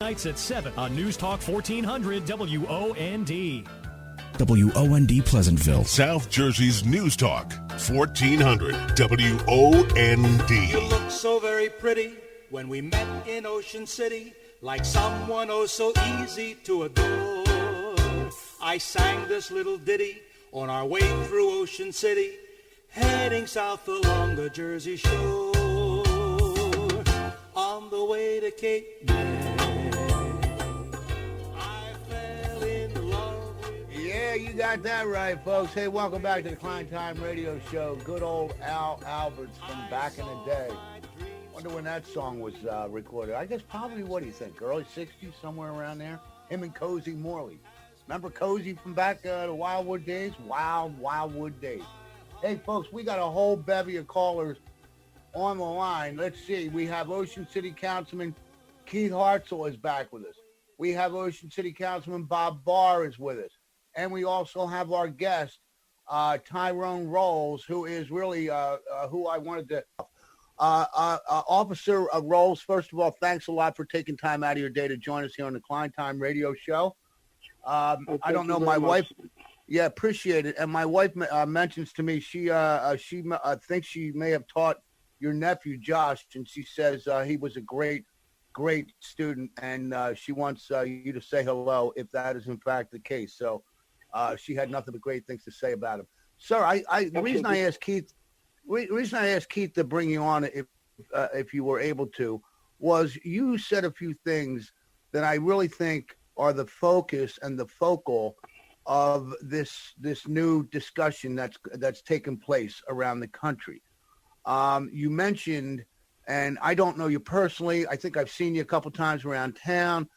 Nights at 7 on News Talk 1400 WOND. WOND Pleasantville. South Jersey's News Talk 1400 WOND. You looked so very pretty when we met in Ocean City, like someone oh so easy to adore. I sang this little ditty on our way through Ocean City, heading south along the Jersey Shore. On the way to Cape May, you got that right, folks. Hey, welcome back to the Klein Time Radio Show. Good old Al Alberts from back in the day. Wonder when that song was recorded. I guess probably, what do you think, early 60s, somewhere around there? Him and Cozy Morley. Remember Cozy from back the Wildwood days? Wildwood days. Hey, folks, we got a whole bevy of callers on the line. Let's see. We have Ocean City Councilman Keith Hartzell is back with us. We have Ocean City Councilman Bob Barr is with us. And we also have our guest, Tyronne Rolls, who is really who I wanted to... Officer Rolls, first of all, thanks a lot for taking time out of your day to join us here on the Klein Time Radio Show. I don't know, my wife... Yeah, appreciate it. And my wife mentions to me, she thinks she may have taught your nephew, Josh, and she says he was a great student, and she wants you to say hello if that is in fact the case. So she had nothing but great things to say about him. Sir, the reason I asked Keith to bring you on, if you were able to, was you said a few things that I really think are the focus and the focal of this new discussion that's taken place around the country. You mentioned, and I don't know you personally, I think I've seen you a couple times around town.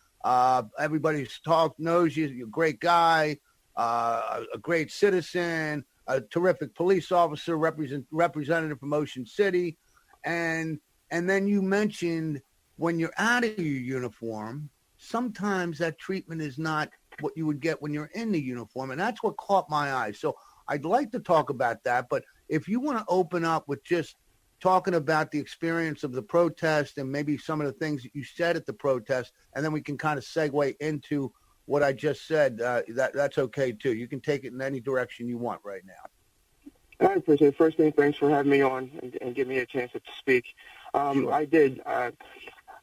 Everybody's knows you. You're a great guy, a great citizen, a terrific police officer, representative from Ocean City. And then you mentioned when you're out of your uniform, sometimes that treatment is not what you would get when you're in the uniform. And that's what caught my eye. So I'd like to talk about that. But if you want to open up with just talking about the experience of the protest and maybe some of the things that you said at the protest, and then we can kind of segue into what I just said, that's okay too. You can take it in any direction you want right now. I appreciate it. First thing, thanks for having me on and giving me a chance to speak. Sure. I did.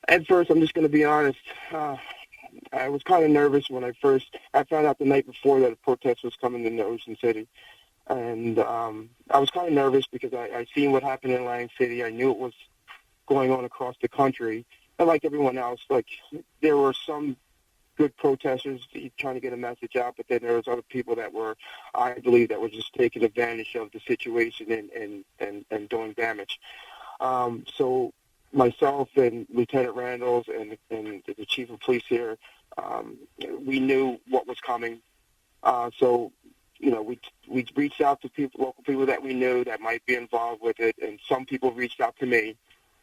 At first, I'm just going to be honest. I was kind of nervous when I found out the night before that a protest was coming into Ocean City. And I was kind of nervous because I seen what happened in Lang City. I knew it was going on across the country. And like everyone else, like there were some good protesters trying to get a message out, but then there was other people that were, I believe, that were just taking advantage of the situation and doing damage. So myself and Lieutenant Randalls and the chief of police here, we knew what was coming. So, you know, we reached out to local people that we knew that might be involved with it, and some people reached out to me.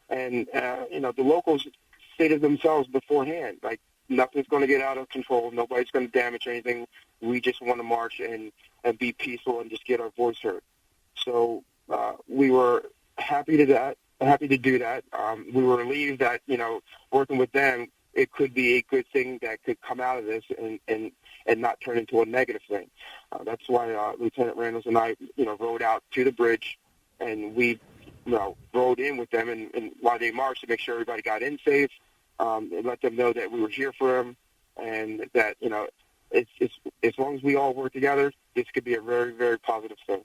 And, you know, the locals stated themselves beforehand, like, nothing's going to get out of control. Nobody's going to damage anything. We just want to march and be peaceful and just get our voice heard. So we were happy to do that. We were relieved that, you know, working with them, it could be a good thing that could come out of this and not turn into a negative thing. That's why Lieutenant Randalls and I, you know, rode out to the bridge, and we, you know, rode in with them and while they marched to make sure everybody got in safe, and let them know that we were here for them, and that, you know, it's as long as we all work together, this could be a very, very positive thing.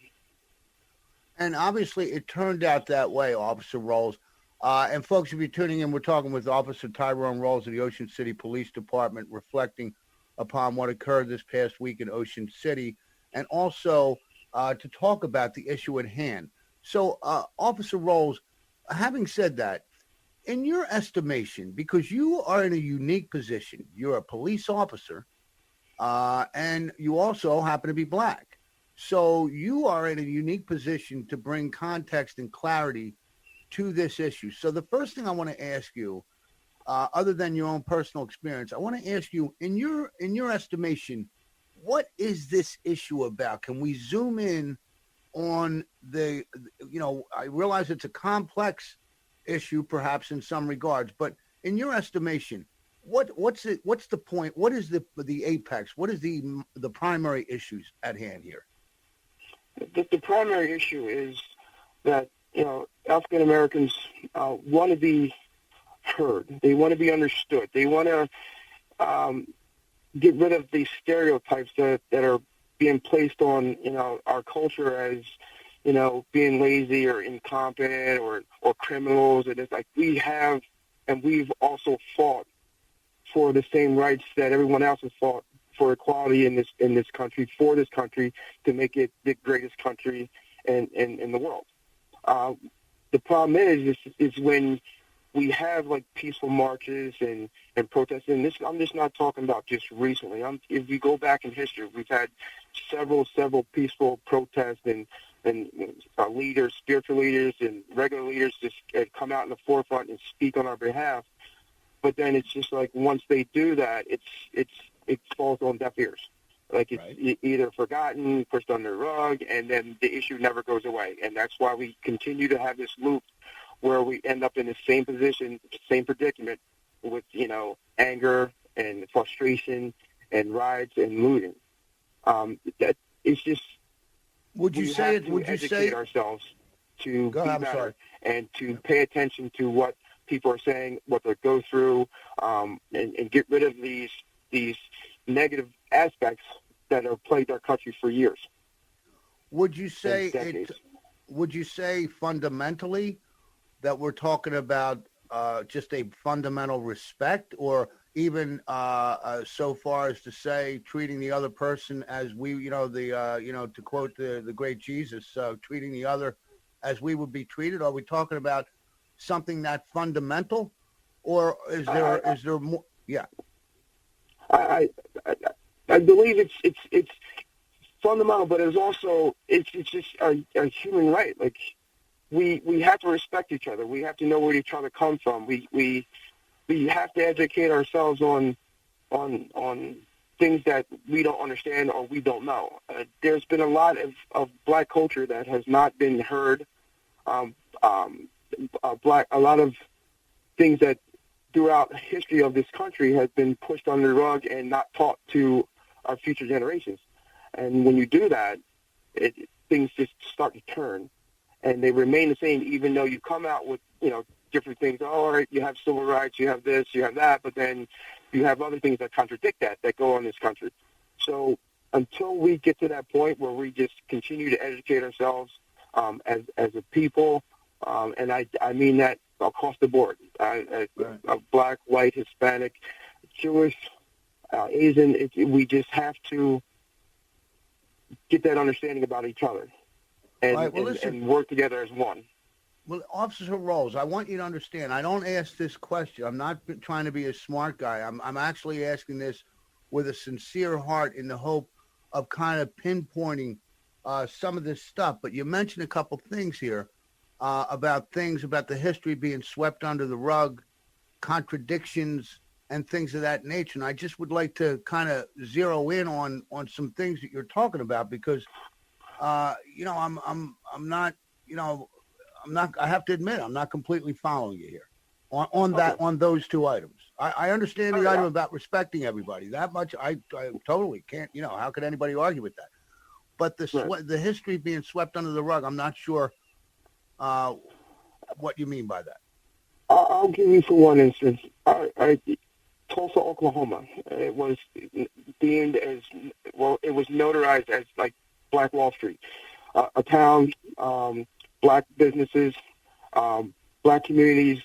And obviously it turned out that way, Officer Rolls. And folks, if you're tuning in, we're talking with Officer Tyronne Rolls of the Ocean City Police Department, reflecting upon what occurred this past week in Ocean City, and also to talk about the issue at hand. So, Officer Rolls, having said that, in your estimation, because you are in a unique position, you're a police officer, and you also happen to be black. So you are in a unique position to bring context and clarity to this issue. So the first thing I want to ask you, other than your own personal experience, I want to ask you, in your estimation, what is this issue about? Can we zoom in on the, you know, I realize it's a complex issue perhaps in some regards, but in your estimation, What's it? What's the point? What is the apex? What is the primary issues at hand here? The primary issue is that African Americans want to be heard. They want to be understood. They want to get rid of these stereotypes that are being placed on our culture as being lazy or incompetent or criminals. And it's like we've also fought for the same rights that everyone else has fought for, equality in this country, for this country, to make it the greatest country in the world. The problem is when we have like peaceful marches and protests, and this I'm just not talking about just recently. If you go back in history, we've had several peaceful protests and leaders, spiritual leaders, and regular leaders just come out in the forefront and speak on our behalf. But then it's just like once they do that, it falls on deaf ears. Like it's either forgotten, pushed under the rug, and then the issue never goes away. And that's why we continue to have this loop where we end up in the same position, same predicament with, anger and frustration and riots and looting. That it's just would you educate ourselves to be better and to pay attention to what people are saying, what they go through, and get rid of these negative aspects that have plagued our country for years. Would you say fundamentally that we're talking about just a fundamental respect, or even so far as to say treating the other person as we, to quote the great Jesus, treating the other as we would be treated? Are we talking about something that fundamental, or is there more? Yeah. I believe it's fundamental, but it's also it's just a human right. Like we have to respect each other. We have to know where each other come from. We have to educate ourselves on things that we don't understand or we don't know. There's been a lot of black culture that has not been heard. A lot of things that throughout the history of this country has been pushed under the rug and not taught to our future generations. And when you do that, things just start to turn, and they remain the same, even though you come out with, different things. Oh, all right, you have civil rights, you have this, you have that, but then you have other things that contradict that go on in this country. So until we get to that point where we just continue to educate ourselves as a people, and I mean that across the board, black, white, Hispanic, Jewish, Asian, we just have to get that understanding about each other and work together as one. Well, Officer Rolls, I want you to understand, I don't ask this question. I'm not trying to be a smart guy. I'm actually asking this with a sincere heart in the hope of kind of pinpointing some of this stuff. But you mentioned a couple things here about the history being swept under the rug, contradictions, and things of that nature. And I just would like to kind of zero in on some things that you're talking about because, I have to admit, I'm not completely following you here on those two items. I understand the item about respecting everybody. That much I totally can't, how could anybody argue with that? But the history being swept under the rug, I'm not sure what you mean by that. I'll give you for one instance. Tulsa, Oklahoma. It was deemed as, it was notarized as like Black Wall Street, a town, black businesses, black communities,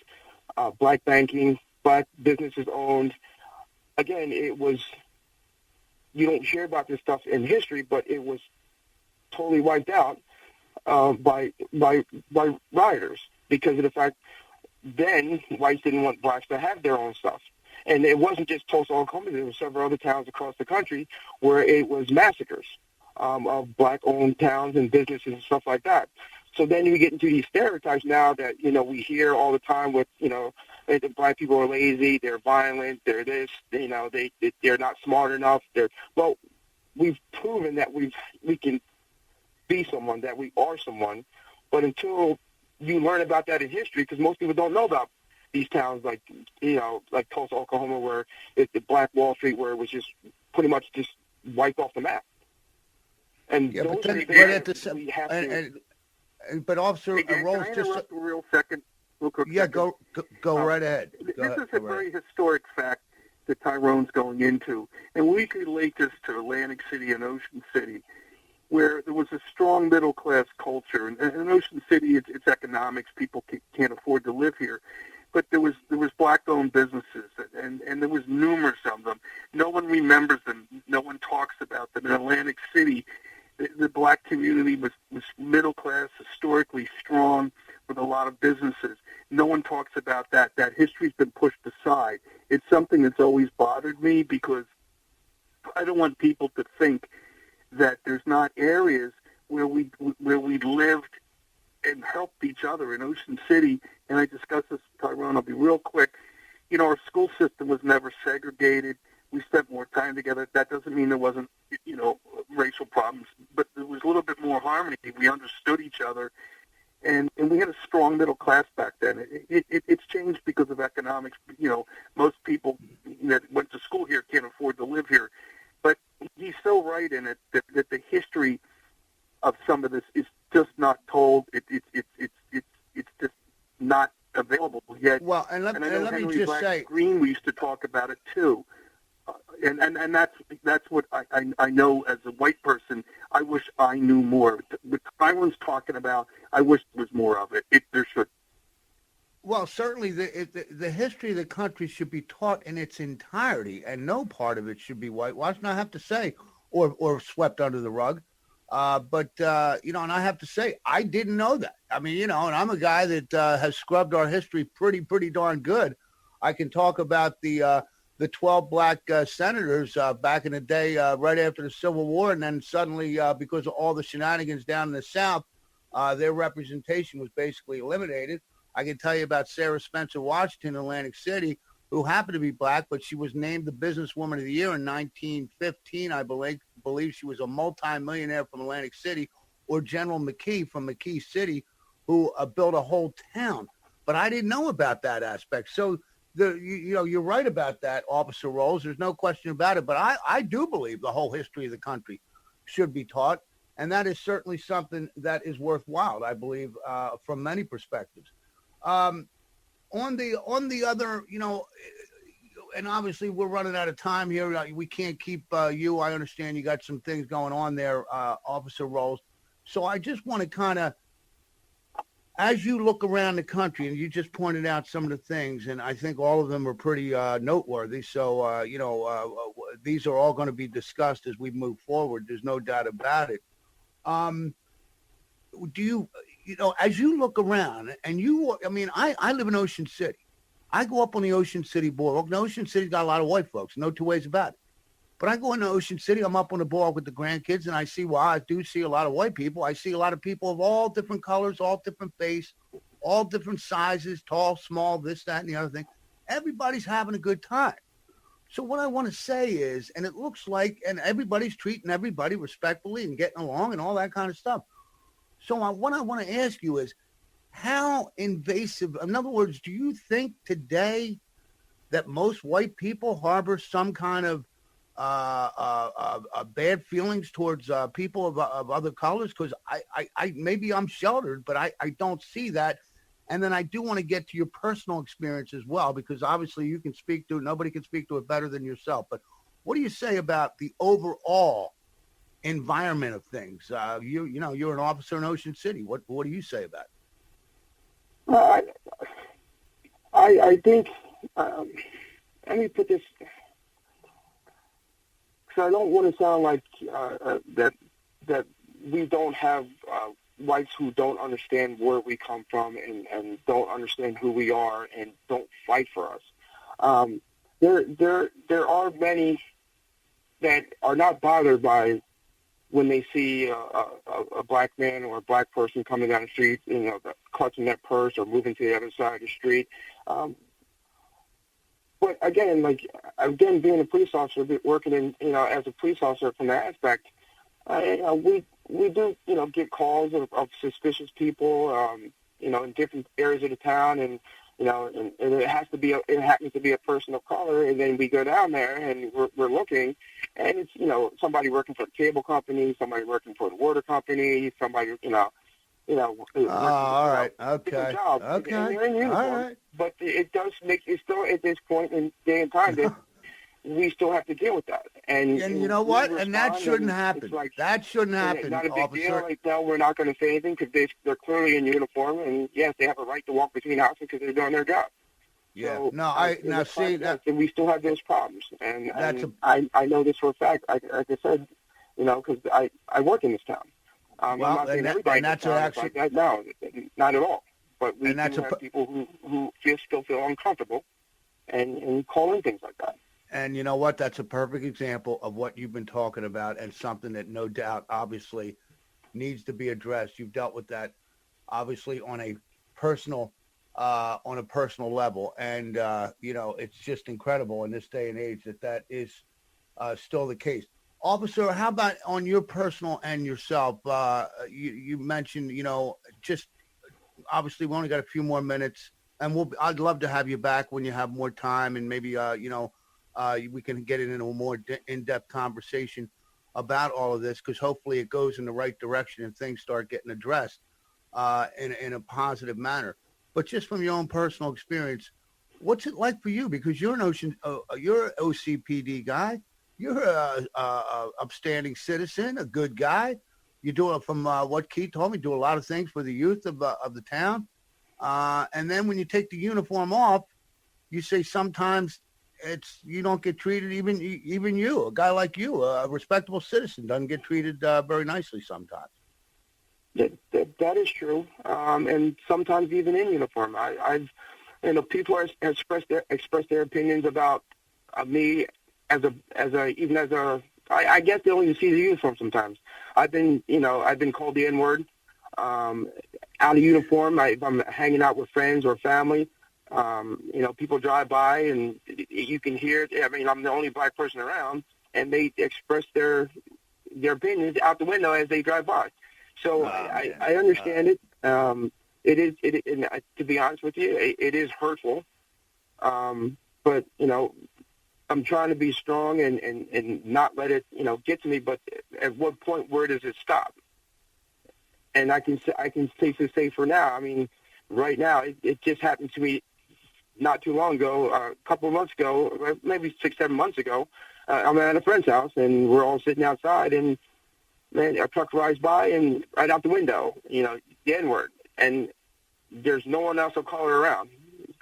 black banking, black businesses owned. Again, it was, you don't hear about this stuff in history, but it was totally wiped out by rioters because of the fact then whites didn't want blacks to have their own stuff. And it wasn't just Tulsa, Oklahoma. There were several other towns across the country where it was massacres of black-owned towns and businesses and stuff like that. So then you get into these stereotypes now that, we hear all the time with, that black people are lazy, they're violent, they're this, they're not smart enough. Well, we've proven that we can be someone, that we are someone. But until you learn about that in history, because most people don't know about these towns like Tulsa, Oklahoma, where the Black Wall Street, where it was just pretty much just wiped off the map. And Yeah, those but then, are but at things the we have to. but Officer Hey, Dan, Rolls can I just interrupt a real second? Real quick yeah, second? go right ahead. This Go ahead, is go a right very historic fact that Tyronne's going into, and we could relate this to Atlantic City and Ocean City, where there was a strong middle-class culture. And in Ocean City, it's economics. People can't afford to live here. But there was black-owned businesses, and there was numerous of them. No one remembers them. No one talks about them. In Atlantic City, the black community was middle-class, historically strong, with a lot of businesses. No one talks about that. That history's been pushed aside. It's something that's always bothered me because I don't want people to think that there's not areas where we lived and helped each other. In Ocean City, and I discussed this with Tyronne, I'll be real quick, our school system was never segregated. We spent more time together. That doesn't mean there wasn't, racial problems, but there was a little bit more harmony. We understood each other, and we had a strong middle class back then. It's changed because of economics. Most people that went to school here can't afford to live here. But he's so right in it that the history of some of this is just not told. It's just not available yet. Well, and let me just say, Green, we used to talk about it too, and that's what I know as a white person. I wish I knew more. What Tyronne's talking about, I wish there was more of it. There should. Well, certainly the history of the country should be taught in its entirety, and no part of it should be whitewashed. And I have to say, or swept under the rug. But and I have to say, I didn't know that. I mean, and I'm a guy that has scrubbed our history pretty darn good. I can talk about the 12 black senators back in the day, right after the Civil War, and then suddenly, because of all the shenanigans down in the South, their representation was basically eliminated. I can tell you about Sarah Spencer Washington in Atlantic City, who happened to be black, but she was named the Businesswoman of the Year in 1915, I believe she was a multimillionaire from Atlantic City, or General McKee from McKee City, who built a whole town. But I didn't know about that aspect. So, you're right about that, Officer Rolls. There's no question about it. But I do believe the whole history of the country should be taught. And that is certainly something that is worthwhile, I believe, from many perspectives. On the other, and obviously we're running out of time here. We can't keep you. I understand you got some things going on there, Officer Rolls. So I just want to kind of, as you look around the country, and you just pointed out some of the things, and I think all of them are pretty noteworthy. So, these are all going to be discussed as we move forward. There's no doubt about it. Do you, as you look around, and I live in Ocean City. I go up on the Ocean City boardwalk. And Ocean City's got a lot of white folks, no two ways about it. But I go into Ocean City, I'm up on the boardwalk with the grandkids, and I do see a lot of white people. I see a lot of people of all different colors, all different face, all different sizes, tall, small, this, that, and the other thing. Everybody's having a good time. So what I want to say is, and it looks like, and everybody's treating everybody respectfully and getting along and all that kind of stuff. So what I want to ask you is, how invasive, in other words, do you think today that most white people harbor some kind of bad feelings towards people of other colors? Because I maybe I'm sheltered, but I don't see that. And then I do want to get to your personal experience as well, because obviously you can speak to it. Nobody can speak to it better than yourself. But what do you say about the overall environment of things? You're an officer in Ocean City. What do you say about it? I think, let me put this, because I don't want to sound like that we don't have whites who don't understand where we come from and don't understand who we are and don't fight for us. There are many that are not bothered by when they see a black man or a black person coming down the street, clutching their purse or moving to the other side of the street. But again, being a police officer, working in, as a police officer from that aspect, we do, get calls of suspicious people, in different areas of the town, and and it happens to be a person of color, and then we go down there and we're looking, and it's, somebody working for the cable company, somebody working for the water company, somebody, all right. Okay. different jobs. Okay. And they're in uniform. All right. But it does make it still at this point in day and time that we still have to deal with that. And you know what? And that shouldn't happen. That shouldn't happen, not a big officer. deal. Like, no, we're not going to say anything because they're clearly in uniform, and yes, they have a right to walk between houses because they're doing their job. Yeah. So, And we still have those problems, and I know this for a fact. Like I said, because I work in this town. I'm not saying everybody in this town is like that. No, not at all. But we do have people who still feel uncomfortable and call in things like that. And you know what? That's a perfect example of what you've been talking about, and something that no doubt, obviously, needs to be addressed. You've dealt with that, obviously, on a personal level, and it's just incredible in this day and age that is still the case. Officer, how about on your personal and yourself? You mentioned, just obviously we only got a few more minutes, and I'd love to have you back when you have more time, and maybe we can get into a more in-depth conversation about all of this, because hopefully it goes in the right direction and things start getting addressed in a positive manner. But just from your own personal experience, what's it like for you? Because you're you're an OCPD guy. You're a upstanding citizen, a good guy. You do it from what Keith told me. Do a lot of things for the youth of the town. And then when you take the uniform off, you say sometimes you don't get treated. Even you, a guy like you, a respectable citizen, doesn't get treated very nicely sometimes. That is true. And sometimes even in uniform, people have expressed their opinions about me. I guess they only see the uniform sometimes. I've been called the N-word, out of uniform. If I'm hanging out with friends or family, people drive by and you can hear it. I mean, I'm the only black person around, and they express their opinions out the window as they drive by. So I understand it. And to be honest with you, it is hurtful. But I'm trying to be strong and not let it, get to me. But at what point, where does it stop? And I can safely say for now, I mean, right now, it just happened to me not too long ago, a couple of months ago, maybe 6-7 months ago. I'm at a friend's house, and we're all sitting outside, and man, a truck rides by, and right out the window, the N-word, and there's no one else of color around,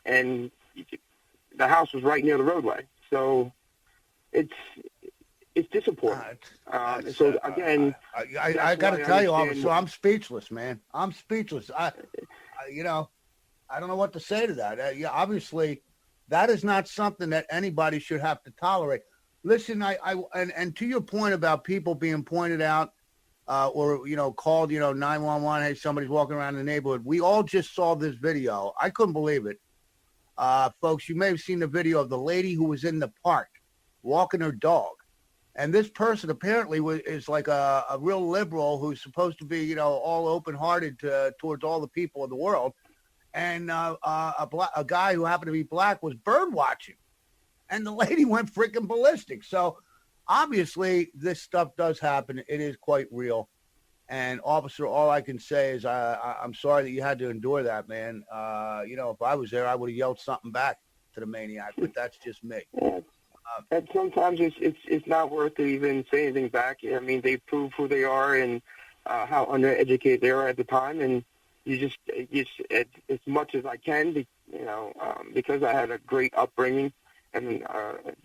and the house was right near the roadway. So it's disappointing. So again, I got to tell you, officer, I'm speechless, man. I'm speechless. I don't know what to say to that. Obviously, that is not something that anybody should have to tolerate. Listen, and to your point about people being pointed out, or called, 911. Hey, somebody's walking around the neighborhood. We all just saw this video. I couldn't believe it. Folks, you may have seen the video of the lady who was in the park walking her dog. And this person apparently is like a real liberal who's supposed to be, all open-hearted towards all the people in the world. And a guy who happened to be black was bird watching. And the lady went freaking ballistic. So obviously this stuff does happen. It is quite real. And officer, all I can say is I'm sorry that you had to endure that, man. If I was there, I would have yelled something back to the maniac, but that's just me. And sometimes it's not worth it even say anything back. I mean, they prove who they are and how undereducated they are at the time, and you just as much as I can, because I had a great upbringing and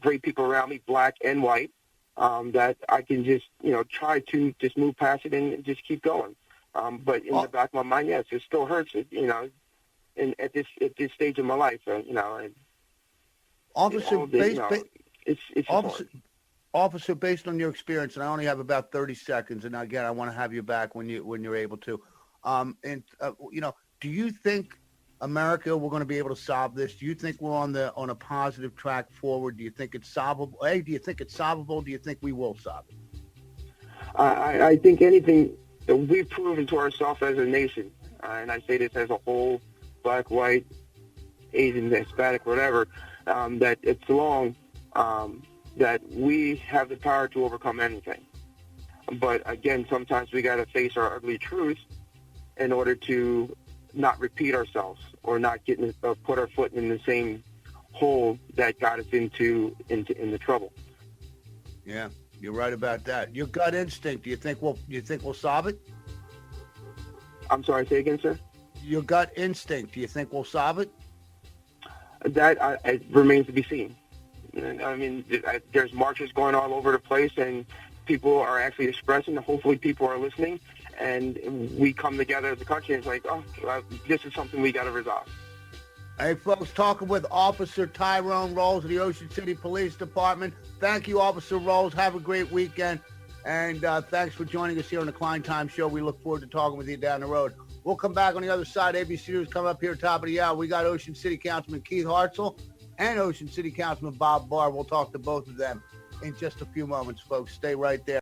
great people around me, black and white. That I can just, try to just move past it and just keep going. But in the back of my mind, yes, it still hurts. And at this stage of my life, Officer, it's officer, based on your experience, and I only have about 30 seconds, and again, I want to have you back when you're able to. Do you think America, we're going to be able to solve this? Do you think we're on a positive track forward? Do you think it's solvable? Do you think it's solvable? Do you think we will solve it? I think anything that we've proven to ourselves as a nation, and I say this as a whole, black, white, Asian, Hispanic, whatever, that it's long, that we have the power to overcome anything. But again, sometimes we got to face our ugly truth in order to not repeat ourselves or not put our foot in the same hole that got us into trouble. Yeah, you're right about that. Your gut instinct. Do you think we'll solve it? I'm sorry, say again, sir? Your gut instinct. Do you think we'll solve it? That it remains to be seen. I mean, there's marches going all over the place, and people are actually expressing. Hopefully, people are listening, and we come together as a country. And it's like, this is something we got to resolve. Hey, folks, talking with Officer Tyronne Rolls of the Ocean City Police Department. Thank you, Officer Rolls. Have a great weekend, and thanks for joining us here on the Klein Time Show. We look forward to talking with you down the road. We'll come back on the other side. ABC News come up here top of the hour. We got Ocean City Councilman Keith Hartzell and Ocean City Councilman Bob Barr. We'll talk to both of them in just a few moments, folks. Stay right there.